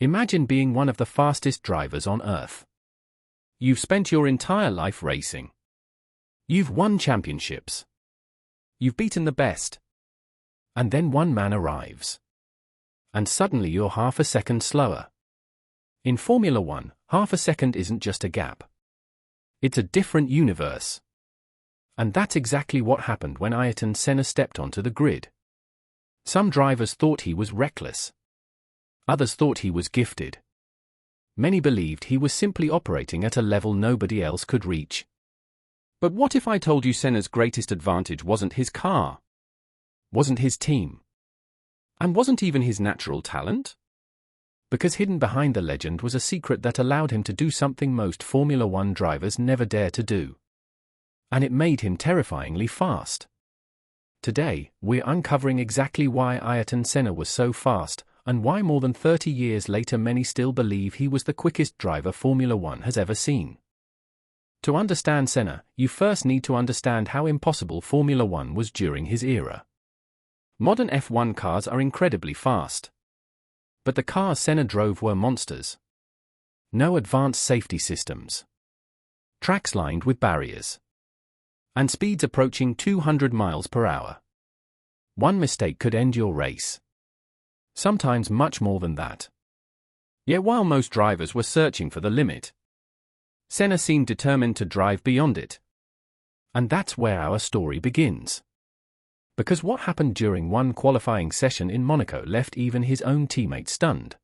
Imagine being one of the fastest drivers on Earth. You've spent your entire life racing. You've won championships. You've beaten the best. And then one man arrives. And suddenly you're half a second slower. In Formula One, half a second isn't just a gap. It's a different universe. And that's exactly what happened when Ayrton Senna stepped onto the grid. Some drivers thought he was reckless. Others thought he was gifted. Many believed he was simply operating at a level nobody else could reach. But what if I told you Senna's greatest advantage wasn't his car? Wasn't his team? And wasn't even his natural talent? Because hidden behind the legend was a secret that allowed him to do something most Formula One drivers never dare to do. And it made him terrifyingly fast. Today, we're uncovering exactly why Ayrton Senna was so fast, and why more than 30 years later many still believe he was the quickest driver Formula One has ever seen. To understand Senna, you first need to understand how impossible Formula One was during his era. Modern F1 cars are incredibly fast. But the cars Senna drove were monsters. No advanced safety systems. Tracks lined with barriers. And speeds approaching 200 miles per hour. One mistake could end your race. Sometimes much more than that. Yet while most drivers were searching for the limit, Senna seemed determined to drive beyond it. And that's where our story begins. Because what happened during one qualifying session in Monaco left even his own teammates stunned.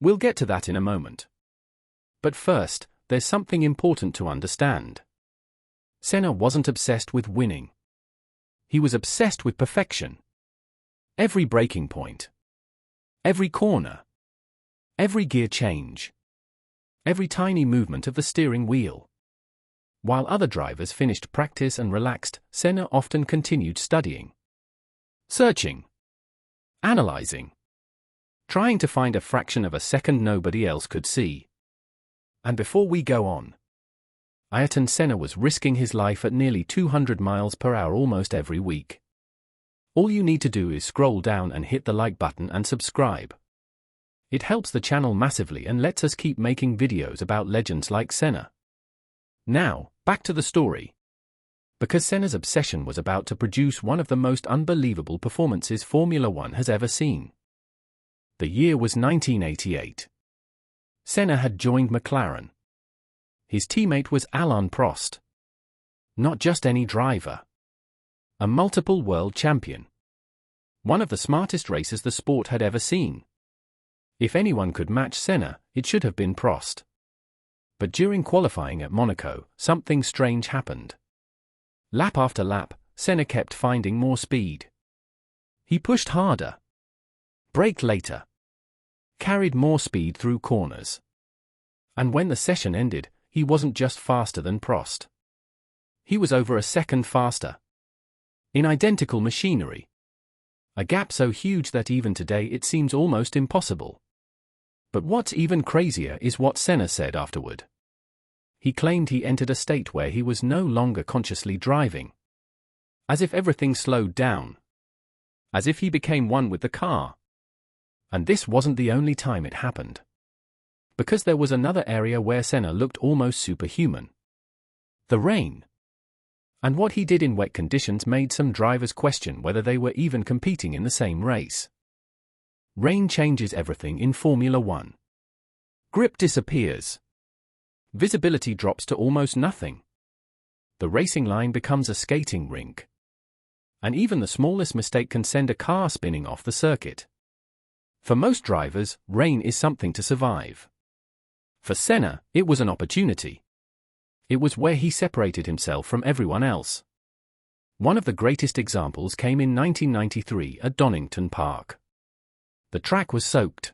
We'll get to that in a moment. But first, there's something important to understand. Senna wasn't obsessed with winning. He was obsessed with perfection. Every braking point. Every corner. Every gear change. Every tiny movement of the steering wheel. While other drivers finished practice and relaxed, Senna often continued studying. Searching. Analyzing. Trying to find a fraction of a second nobody else could see. And before we go on, Ayrton Senna was risking his life at nearly 200 miles per hour almost every week. All you need to do is scroll down and hit the like button and subscribe. It helps the channel massively and lets us keep making videos about legends like Senna. Now, back to the story. Because Senna's obsession was about to produce one of the most unbelievable performances Formula One has ever seen. The year was 1988. Senna had joined McLaren. His teammate was Alain Prost. Not just any driver. A multiple world champion. One of the smartest racers the sport had ever seen. If anyone could match Senna, it should have been Prost. But during qualifying at Monaco, something strange happened. Lap after lap, Senna kept finding more speed. He pushed harder. Braked later. Carried more speed through corners. And when the session ended, he wasn't just faster than Prost. He was over a second faster. In identical machinery. A gap so huge that even today it seems almost impossible. But what's even crazier is what Senna said afterward. He claimed he entered a state where he was no longer consciously driving. As if everything slowed down. As if he became one with the car. And this wasn't the only time it happened. Because there was another area where Senna looked almost superhuman. The rain. And what he did in wet conditions made some drivers question whether they were even competing in the same race. Rain changes everything in Formula One. Grip disappears. Visibility drops to almost nothing. The racing line becomes a skating rink. And even the smallest mistake can send a car spinning off the circuit. For most drivers, rain is something to survive. For Senna, it was an opportunity. It was where he separated himself from everyone else. One of the greatest examples came in 1993 at Donington Park. The track was soaked.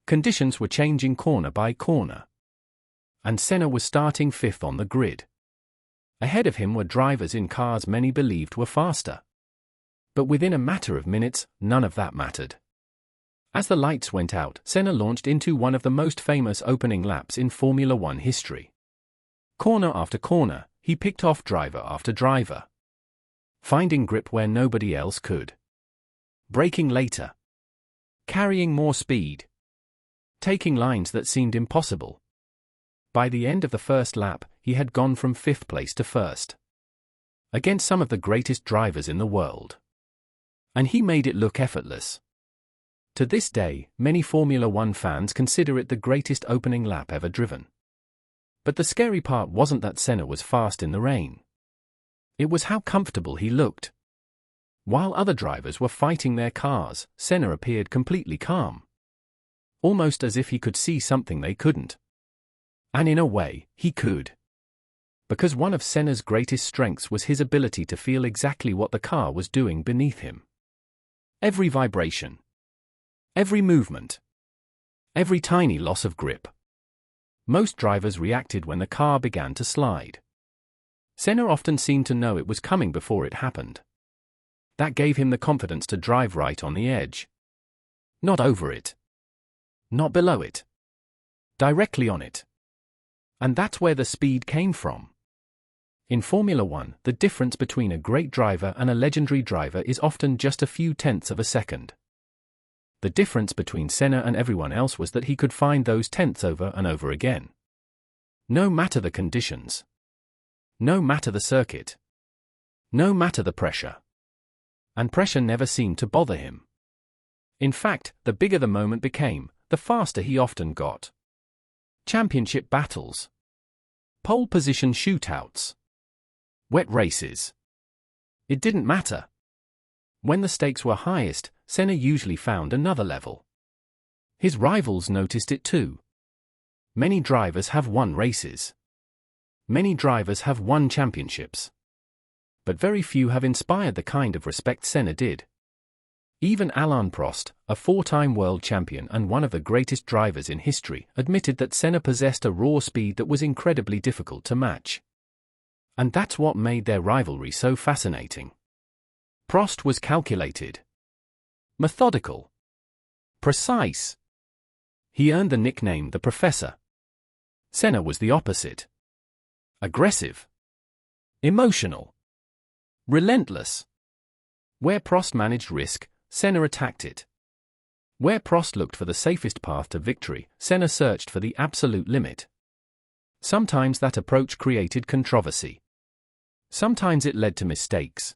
Conditions were changing corner by corner. And Senna was starting fifth on the grid. Ahead of him were drivers in cars many believed were faster. But within a matter of minutes, none of that mattered. As the lights went out, Senna launched into one of the most famous opening laps in Formula One history. Corner after corner, he picked off driver after driver. Finding grip where nobody else could. Braking later. Carrying more speed. taking lines that seemed impossible. By the end of the first lap, he had gone from 5th place to 1st. Against some of the greatest drivers in the world. And he made it look effortless. To this day, many Formula One fans consider it the greatest opening lap ever driven. But the scary part wasn't that Senna was fast in the rain. It was how comfortable he looked. While other drivers were fighting their cars, Senna appeared completely calm. Almost as if he could see something they couldn't. And in a way, he could. Because one of Senna's greatest strengths was his ability to feel exactly what the car was doing beneath him. Every vibration. Every movement. Every tiny loss of grip. Most drivers reacted when the car began to slide. Senna often seemed to know it was coming before it happened. That gave him the confidence to drive right on the edge. Not over it. Not below it. Directly on it. And that's where the speed came from. In Formula One, the difference between a great driver and a legendary driver is often just a few tenths of a second. The difference between Senna and everyone else was that he could find those tenths over and over again. No matter the conditions. No matter the circuit. No matter the pressure. And pressure never seemed to bother him. In fact, the bigger the moment became, the faster he often got. Championship battles. Pole position shootouts. Wet races. It didn't matter. When the stakes were highest, Senna usually found another level. His rivals noticed it too. Many drivers have won races. Many drivers have won championships. But very few have inspired the kind of respect Senna did. Even Alain Prost, a 4-time world champion and one of the greatest drivers in history, admitted that Senna possessed a raw speed that was incredibly difficult to match. And that's what made their rivalry so fascinating. Prost was calculated. Methodical. Precise. He earned the nickname the Professor. Senna was the opposite. Aggressive. Emotional. Relentless. Where Prost managed risk, Senna attacked it. Where Prost looked for the safest path to victory, Senna searched for the absolute limit. Sometimes that approach created controversy. Sometimes it led to mistakes.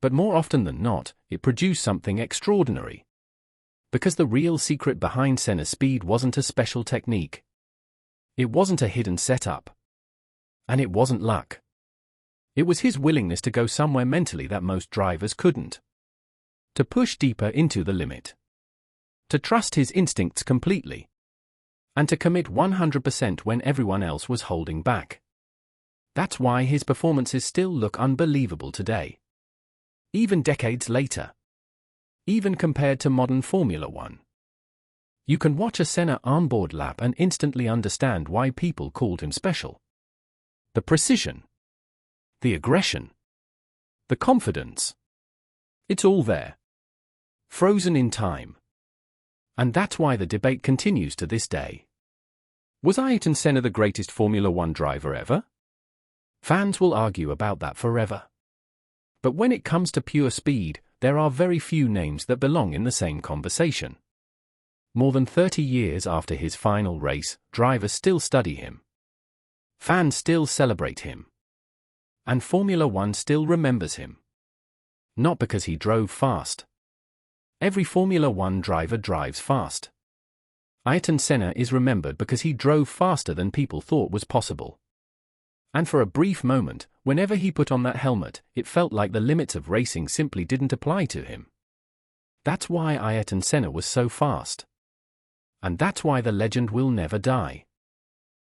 But more often than not, it produced something extraordinary. Because the real secret behind Senna's speed wasn't a special technique. It wasn't a hidden setup. And it wasn't luck. It was his willingness to go somewhere mentally that most drivers couldn't. To push deeper into the limit. To trust his instincts completely. And to commit 100% when everyone else was holding back. That's why his performances still look unbelievable today. Even decades later. Even compared to modern Formula One. You can watch a Senna onboard lap and instantly understand why people called him special. The precision. The aggression. The confidence. It's all there. Frozen in time. And that's why the debate continues to this day. Was Ayrton Senna the greatest Formula One driver ever? Fans will argue about that forever. But when it comes to pure speed, there are very few names that belong in the same conversation. More than 30 years after his final race, drivers still study him. Fans still celebrate him. And Formula One still remembers him. Not because he drove fast. Every Formula One driver drives fast. Ayrton Senna is remembered because he drove faster than people thought was possible. And for a brief moment, whenever he put on that helmet, it felt like the limits of racing simply didn't apply to him. That's why Ayrton Senna was so fast. And that's why the legend will never die.